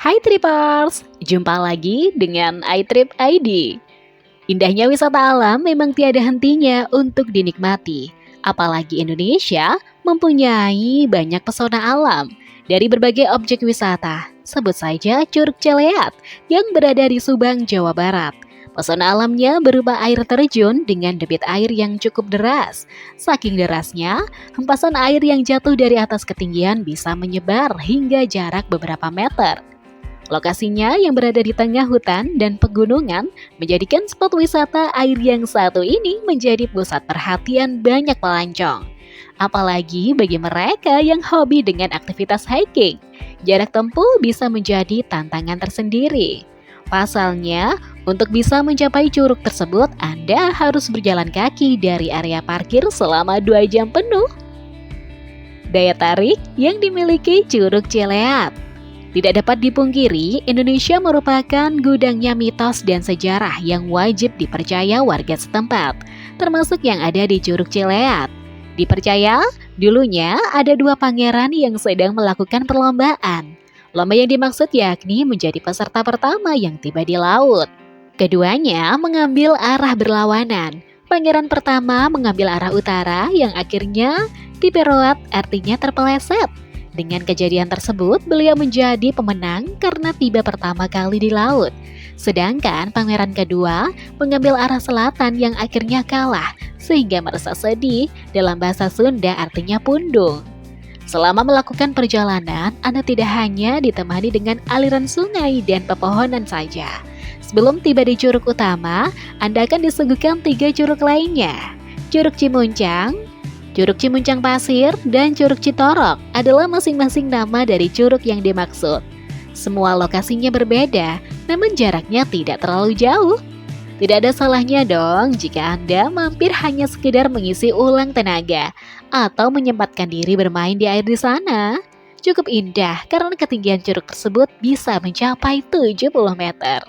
Hai Tripers, jumpa lagi dengan iTrip ID. Indahnya wisata alam memang tiada hentinya untuk dinikmati. Apalagi Indonesia mempunyai banyak pesona alam. Dari berbagai objek wisata, sebut saja Curug Celeat yang berada di Subang, Jawa Barat. Pesona alamnya berupa air terjun dengan debit air yang cukup deras. Saking derasnya, hempasan air yang jatuh dari atas ketinggian bisa menyebar hingga jarak beberapa meter. Lokasinya yang berada di tengah hutan dan pegunungan menjadikan spot wisata air yang satu ini menjadi pusat perhatian banyak pelancong. Apalagi bagi mereka yang hobi dengan aktivitas hiking, jarak tempuh bisa menjadi tantangan tersendiri. Pasalnya, untuk bisa mencapai curug tersebut, Anda harus berjalan kaki dari area parkir selama 2 jam penuh. Daya tarik yang dimiliki Curug Celeat. Tidak dapat dipungkiri, Indonesia merupakan gudangnya mitos dan sejarah yang wajib dipercaya warga setempat, termasuk yang ada di Curug Celeat. Dipercaya, dulunya ada 2 pangeran yang sedang melakukan perlombaan. Lomba yang dimaksud yakni menjadi peserta pertama yang tiba di laut. Keduanya mengambil arah berlawanan. Pangeran pertama mengambil arah utara yang akhirnya tiperoat artinya terpeleset. Dengan kejadian tersebut, beliau menjadi pemenang karena tiba pertama kali di laut. Sedangkan pangeran kedua mengambil arah selatan yang akhirnya kalah, sehingga merasa sedih, dalam bahasa Sunda artinya pundung. Selama melakukan perjalanan, Anda tidak hanya ditemani dengan aliran sungai dan pepohonan saja. Sebelum tiba di curug utama, Anda akan disuguhkan 3 curug lainnya. Curug Cimuncang, Curug Cimuncang Pasir, dan Curug Citorok adalah masing-masing nama dari curug yang dimaksud. Semua lokasinya berbeda, namun jaraknya tidak terlalu jauh. Tidak ada salahnya dong jika Anda mampir hanya sekedar mengisi ulang tenaga atau menyempatkan diri bermain di air di sana. Cukup indah karena ketinggian curug tersebut bisa mencapai 70 meter.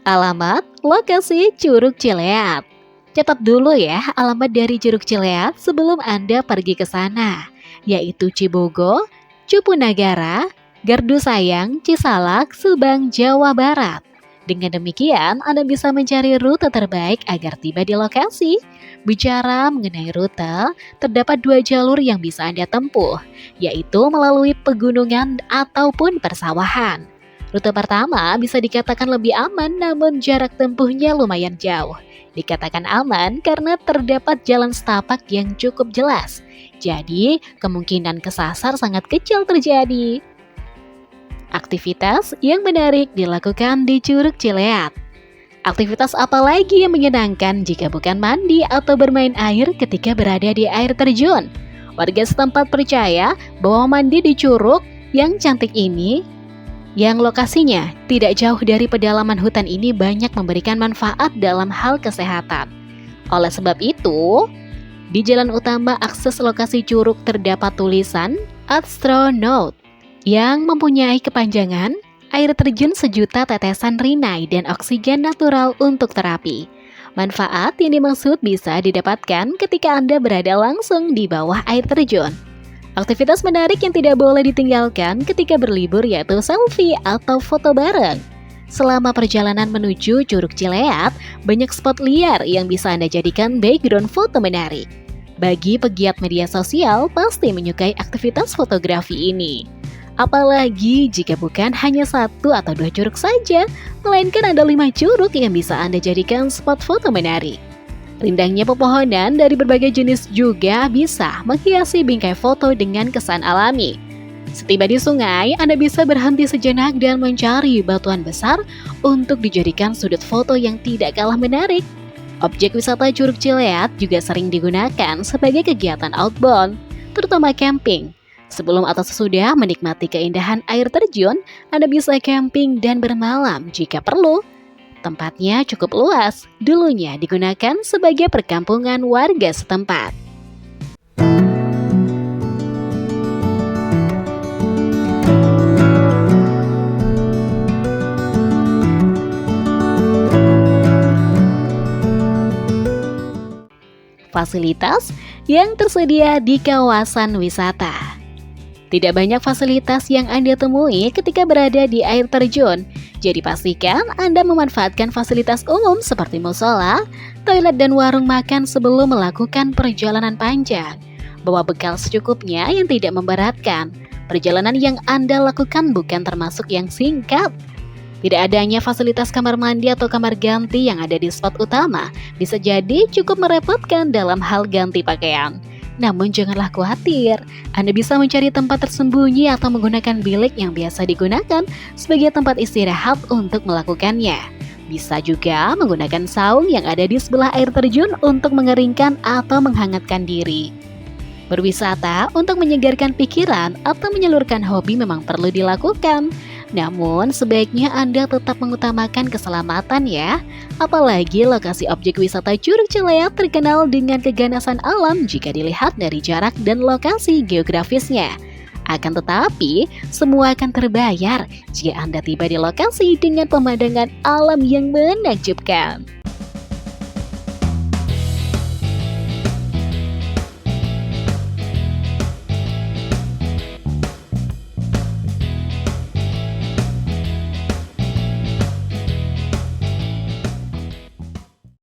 Alamat lokasi Curug Celeat. Catat dulu ya alamat dari Curug Celeat sebelum Anda pergi ke sana, yaitu Cibogo, Cupu Nagara, Gardu Sayang, Cisalak, Subang, Jawa Barat. Dengan demikian, Anda bisa mencari rute terbaik agar tiba di lokasi. Bicara mengenai rute, terdapat 2 jalur yang bisa Anda tempuh, yaitu melalui pegunungan ataupun persawahan. Rute pertama bisa dikatakan lebih aman namun jarak tempuhnya lumayan jauh. Dikatakan aman karena terdapat jalan setapak yang cukup jelas. Jadi, kemungkinan kesasar sangat kecil terjadi. Aktivitas yang menarik dilakukan di Curug Celeat. Aktivitas apa lagi yang menyenangkan jika bukan mandi atau bermain air ketika berada di air terjun? Warga setempat percaya bahwa mandi di curug yang cantik ini yang lokasinya tidak jauh dari pedalaman hutan ini banyak memberikan manfaat dalam hal kesehatan. Oleh sebab itu, di jalan utama akses lokasi curug terdapat tulisan Astronaut yang mempunyai kepanjangan air terjun sejuta tetesan rinai dan oksigen natural untuk terapi. Manfaat yang dimaksud bisa didapatkan ketika Anda berada langsung di bawah air terjun. Aktivitas menarik yang tidak boleh ditinggalkan ketika berlibur yaitu selfie atau foto bareng. Selama perjalanan menuju Curug Celeat, banyak spot liar yang bisa Anda jadikan background foto menarik. Bagi pegiat media sosial, pasti menyukai aktivitas fotografi ini. Apalagi jika bukan hanya 1 atau 2 curug saja, melainkan ada 5 curug yang bisa Anda jadikan spot foto menarik. Rindangnya pepohonan dari berbagai jenis juga bisa menghiasi bingkai foto dengan kesan alami. Setiba di sungai, Anda bisa berhenti sejenak dan mencari batuan besar untuk dijadikan sudut foto yang tidak kalah menarik. Objek wisata Curug Celeat juga sering digunakan sebagai kegiatan outbound, terutama camping. Sebelum atau sesudah menikmati keindahan air terjun, Anda bisa camping dan bermalam jika perlu. Tempatnya cukup luas, dulunya digunakan sebagai perkampungan warga setempat. fasilitas yang tersedia di kawasan wisata. Tidak banyak fasilitas yang Anda temui ketika berada di air terjun. Jadi pastikan Anda memanfaatkan fasilitas umum seperti musola, toilet dan warung makan sebelum melakukan perjalanan panjang. Bawa bekal secukupnya yang tidak memberatkan. Perjalanan yang Anda lakukan bukan termasuk yang singkat. Tidak adanya fasilitas kamar mandi atau kamar ganti yang ada di spot utama bisa jadi cukup merepotkan dalam hal ganti pakaian. Namun janganlah khawatir, Anda bisa mencari tempat tersembunyi atau menggunakan bilik yang biasa digunakan sebagai tempat istirahat untuk melakukannya. Bisa juga menggunakan saung yang ada di sebelah air terjun untuk mengeringkan atau menghangatkan diri. Berwisata untuk menyegarkan pikiran atau menyalurkan hobi memang perlu dilakukan. Namun sebaiknya Anda tetap mengutamakan keselamatan ya. Apalagi lokasi objek wisata Curug Celeat terkenal dengan keganasan alam jika dilihat dari jarak dan lokasi geografisnya. Akan tetapi, semua akan terbayar jika Anda tiba di lokasi dengan pemandangan alam yang menakjubkan.